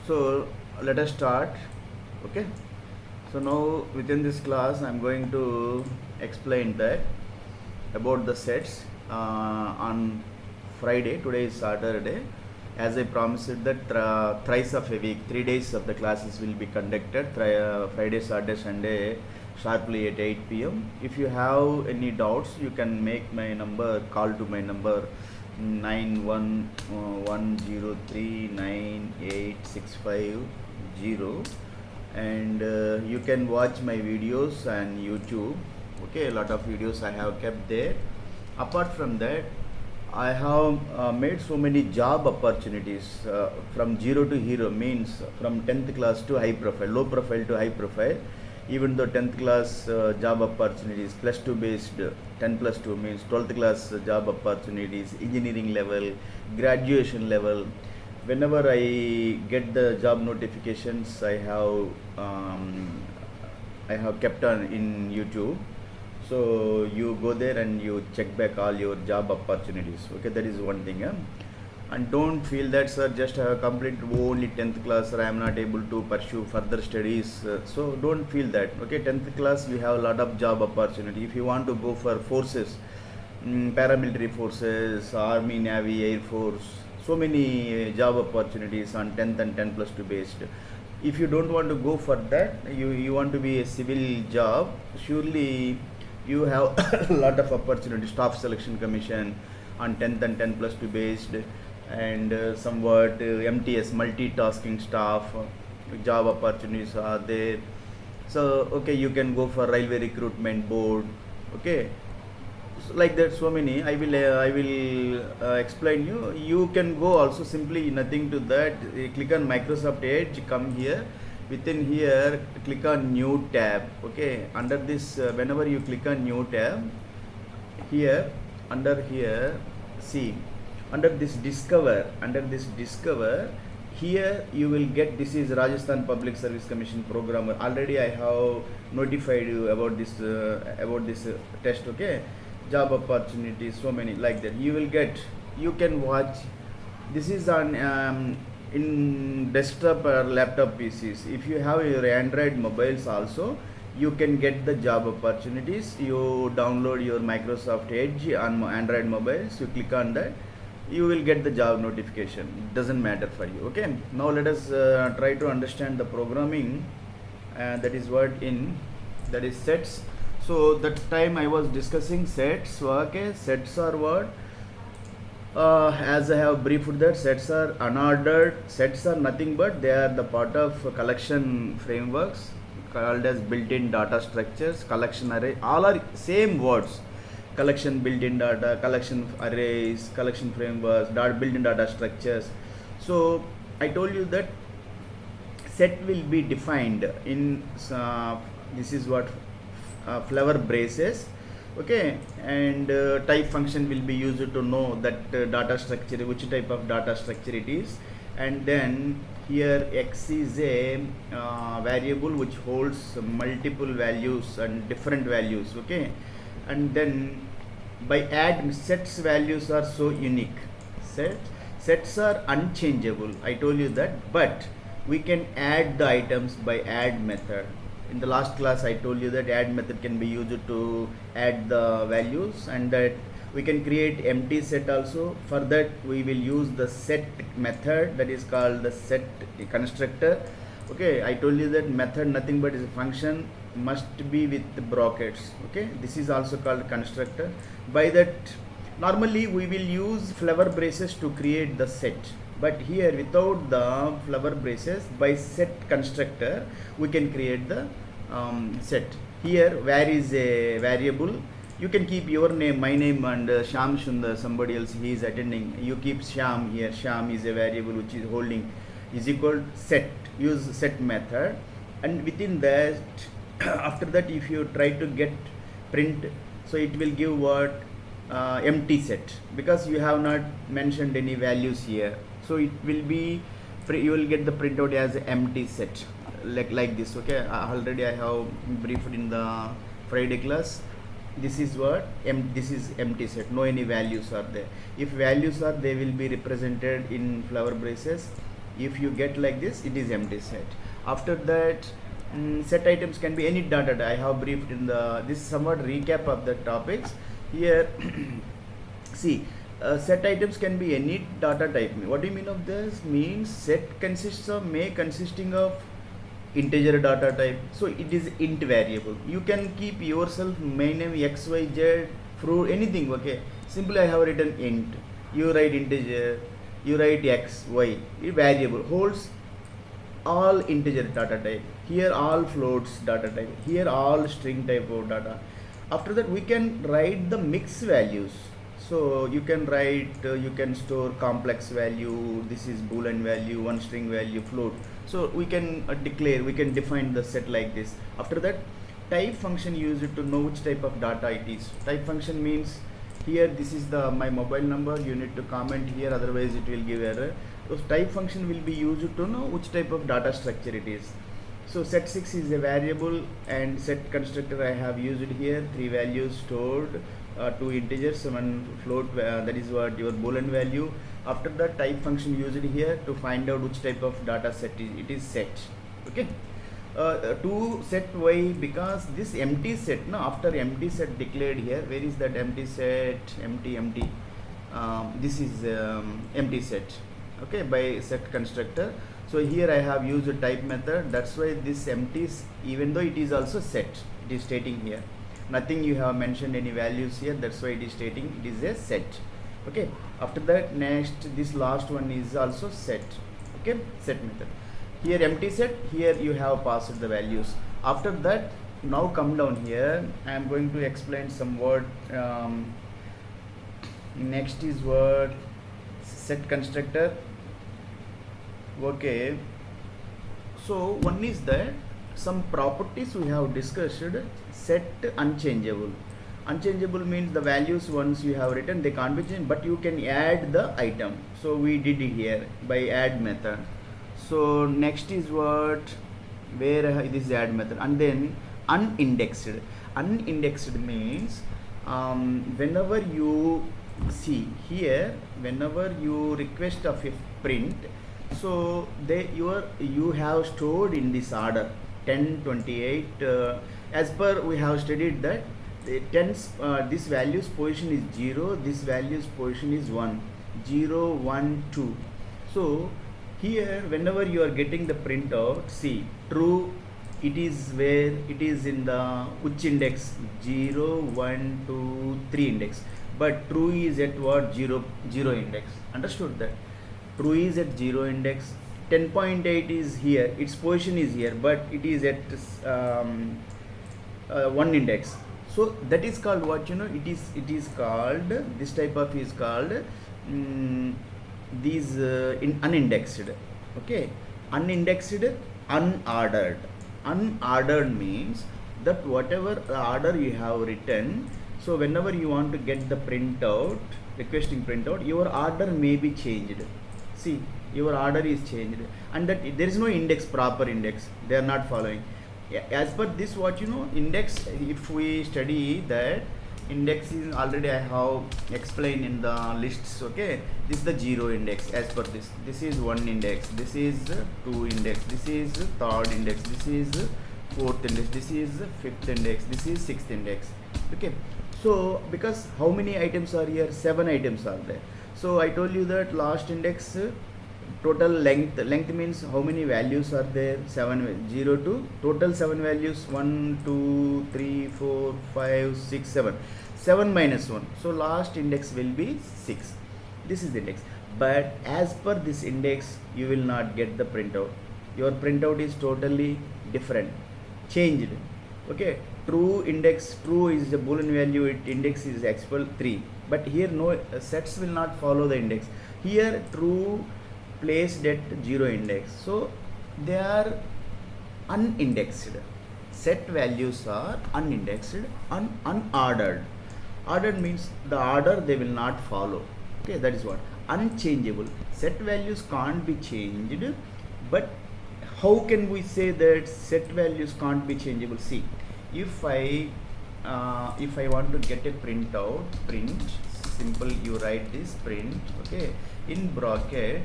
So let us start. Okay. So now within this class, I'm going to explain that about the sets on Friday. Today is Saturday. As I promised that thrice of a week, 3 days of the classes will be conducted. Friday, Saturday, Sunday, sharply at 8 p.m. If you have any doubts, you can make my number, call to my number 9110398650, and you can watch my videos on YouTube. Okay, a lot of videos I have kept there. Apart from that, I have made so many job opportunities from zero to hero, means from 10th class to high profile, low profile to high profile. Even though 10th class job opportunities, plus 2 based, 10 plus 2 means 12th class job opportunities, engineering level, graduation level. Whenever I get the job notifications, I have kept on in YouTube. So you go there and you check back all your job opportunities. Okay, that is one thing. And don't feel that, sir, just have completed only 10th class, or I am not able to pursue further studies. So don't feel that. Okay, 10th class we have a lot of job opportunity. If you want to go for forces, paramilitary forces, army, navy, air force, so many job opportunities on 10th and 10 plus 2 based. If you don't want to go for that, you want to be a civil job, surely you have a lot of opportunity. Staff selection commission on 10th and 10 plus 2 based, and somewhat MTS, multitasking staff job opportunities are there. So okay, you can go for railway recruitment board. Okay, so like that, so many I will explain you. You can go also, simply nothing to that. Click on Microsoft Edge, come here, within here click on new tab. Okay, under this whenever you click on new tab, here under here, see, under this discover, here you will get, this is Rajasthan Public Service Commission program. Already I have notified you about this test. Okay, job opportunities, so many like that you will get. You can watch. This is on in desktop or laptop PCs. If you have your Android mobiles also, you can get the job opportunities. You download your Microsoft Edge on Android mobiles, you click on that, you will get the job notification. It doesn't matter for you. Okay, now let us try to understand the programming. That is what in, that is sets. So that time I was discussing sets. Okay, sets are what? As I have briefed that, sets are unordered. Sets are nothing but they are the part of collection frameworks called as built-in data structures, collection array. All are same words: collection, built-in data, collection arrays, collection frameworks, built-in data structures. So I told you that set will be defined in this is what flower braces. Okay, and type function will be used to know that data structure, which type of data structure it is. And then here x is a variable which holds multiple values and different values. Okay, and then by add, sets values are so unique. Sets are unchangeable, I told you that, but we can add the items by add method. In the last class I told you that add method can be used to add the values, and that we can create empty set also. For that we will use the set method, that is called the set constructor. Okay, I told you that method nothing but is a function, must be with the brackets. Okay, this is also called constructor. By that, normally we will use flower braces to create the set, but here without the flower braces, by set constructor we can create the set. Here where is a variable, you can keep your name, my name, and Sham Shundar, somebody else he is attending, you keep Sham here. Sham is a variable which is holding, is equal set. Use set method, and within that after that if you try to get print, so it will give what? Empty set, because you have not mentioned any values here. So it will be, you will get the printout as empty set, like this. Okay, already I have briefed in the Friday class. This is what? This is empty set, no any values are there. If values are, they will be represented in flower braces. If you get like this, it is empty set. After that, set items can be any data type. I have briefed in the this is somewhat recap of the topics here. See, set items can be any data type. What do you mean of this? Means set consists of consisting of integer data type, so it is int variable. You can keep yourself main name xyz for anything. Okay, simply I have written int, you write integer, you write x y, variable holds all integer data type, here all floats data type, here all string type of data. After that we can write the mix values. So you can write, you can store complex value, this is boolean value, one string value, float. So we can declare, we can define the set like this. After that, type function used to know which type of data it is. Type function means here this is the my mobile number, you need to comment here, otherwise it will give error. So type function will be used to know which type of data structure it is. So set6 is a variable, and set constructor I have used here, 3 values stored, 2 integers, 1 float, that is what your boolean value. After that, type function used here to find out which type of data set it is set. Okay, to set y, because this empty set, now after empty set declared here, where is that empty set? Empty, this is empty set. Okay, by set constructor. So here I have used a type method, that's why this empty is, even though it is also set, it is stating here nothing you have mentioned any values here, that's why it is stating it is a set. Okay, after that, next this last one is also set. Okay, set method, here empty set, here you have passed the values. After that, now come down here, I am going to explain some word. Next is what set constructor. Okay, so one is that some properties we have discussed. Set unchangeable. Unchangeable means the values once you have written they can't be changed, but you can add the item. So we did it here by add method. So next is what, where this is add method, and then unindexed. Unindexed means whenever you see here, whenever you request of a print, so you have stored in this order 10, 28, as per we have studied that this value's position is 0, this value's position is 1, 0, 1, 2. So here whenever you are getting the printout, see true, it is where it is in the which index, 0, 1, 2, 3 index, but true is at what, 0 index. Understood that? True is at 0 index. 10.8 is here, its position is here, but it is at 1 index. So that is called what, you know, it is called, this type of is called these unindexed. Okay, unindexed, unordered. Unordered means that whatever order you have written, so whenever you want to get the printout, requesting printout, your order may be changed. See, your order is changed, and that there is no index, proper index, they are not following. As per this, what you know, index, if we study that index is already I have explained in the lists. Okay, this is the 0 index. As per this is 1 index, this is 2 index, this is 3rd index, this is 4th index, this is 5th index, this is 6th index. Okay, so because how many items are here? 7 items are there. So I told you that last index total length means how many values are there, 7, 0 to total 7 values, 1, 2, 3, 4, 5, 6, 7, 7 minus 1, so last index will be 6. This is the index, but as per this index you will not get the printout. Your printout is totally different, changed. Okay, true index, true is the boolean value, index is expel 3, but here no sets will not follow the index. Here true placed at 0 index, so they are unindexed. Set values are unindexed, unordered. Ordered means the order they will not follow. Okay, that is what. Unchangeable. Set values can't be changed, but how can we say that set values can't be changeable? See, if I want to get a printout, simple, you write this print, okay, in bracket